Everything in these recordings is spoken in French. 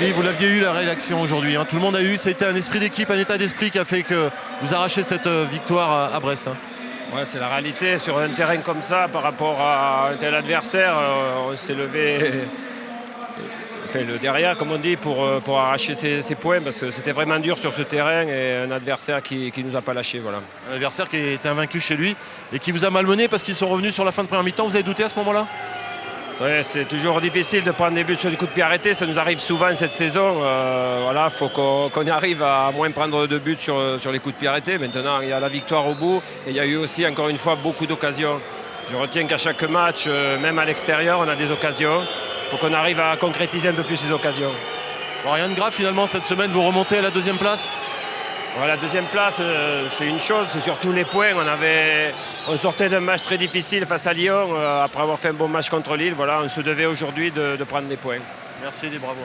Et vous l'aviez eu la réaction aujourd'hui, hein. Tout le monde a eu, c'était un esprit d'équipe, un état d'esprit qui a fait que vous arrachez cette victoire à Brest, hein. Ouais, c'est la réalité sur un terrain comme ça par rapport à un tel adversaire. On s'est levé le derrière, comme on dit, pour arracher ces points parce que c'était vraiment dur sur ce terrain et un adversaire qui nous a pas lâché. Voilà. Un adversaire qui était invaincu chez lui et qui vous a malmené parce qu'ils sont revenus sur la fin de première mi-temps. Vous avez douté à ce moment-là? Ouais, c'est toujours difficile de prendre des buts sur des coups de pied arrêtés, ça nous arrive souvent cette saison. Voilà, faut qu'on arrive à moins prendre de buts sur les coups de pied arrêtés. Maintenant, il y a la victoire au bout et il y a eu aussi, encore une fois, beaucoup d'occasions. Je retiens qu'à chaque match, même à l'extérieur, on a des occasions. Il faut qu'on arrive à concrétiser un peu plus ces occasions. Bon, rien de grave finalement, cette semaine, vous remontez à la deuxième place? Ouais, la deuxième place, c'est une chose, c'est surtout les points. On sortait d'un match très difficile face à Lyon, après avoir fait un bon match contre Lille. Voilà, on se devait aujourd'hui de prendre des points. Merci et bravo.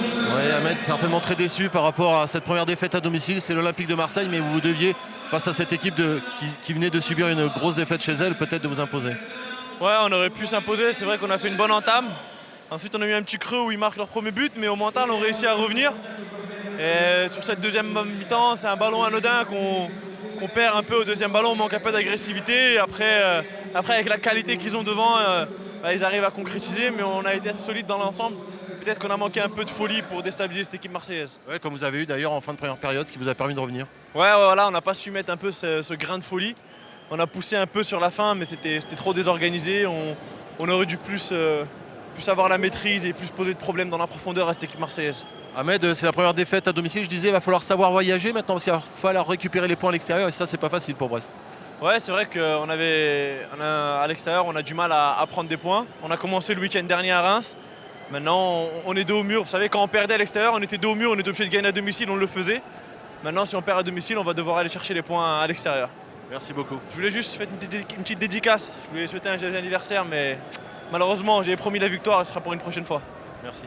Ouais, Ahmed, certainement très déçu par rapport à cette première défaite à domicile. C'est l'Olympique de Marseille, mais vous deviez, face à cette équipe qui venait de subir une grosse défaite chez elle, peut-être de vous imposer. Ouais, on aurait pu s'imposer. C'est vrai qu'on a fait une bonne entame. Ensuite, on a eu un petit creux où ils marquent leur premier but, mais au mental, on réussit à revenir. Et sur cette deuxième mi-temps, c'est un ballon anodin qu'on perd un peu au deuxième ballon, on manque un peu d'agressivité. Après, avec la qualité qu'ils ont devant, ils arrivent à concrétiser, mais on a été assez solide dans l'ensemble. Peut-être qu'on a manqué un peu de folie pour déstabiliser cette équipe marseillaise. Ouais, comme vous avez eu d'ailleurs en fin de première période, ce qui vous a permis de revenir. Ouais, voilà, on n'a pas su mettre un peu ce grain de folie. On a poussé un peu sur la fin, mais c'était trop désorganisé. On aurait dû plus avoir la maîtrise et plus poser de problèmes dans la profondeur à cette équipe marseillaise. Ahmed, c'est la première défaite à domicile. Je disais, il va falloir savoir voyager maintenant parce qu'il va falloir récupérer les points à l'extérieur et ça, c'est pas facile pour Brest. Ouais, c'est vrai qu'à l'extérieur, on a du mal à prendre des points. On a commencé le week-end dernier à Reims. Maintenant, on est dos au mur. Vous savez, quand on perdait à l'extérieur, on était dos au mur, on était obligé de gagner à domicile, on le faisait. Maintenant, si on perd à domicile, on va devoir aller chercher les points à l'extérieur. Merci beaucoup. Je voulais juste faire une petite dédicace. Je voulais souhaiter un joyeux anniversaire, mais malheureusement, j'avais promis la victoire, ce sera pour une prochaine fois. Merci.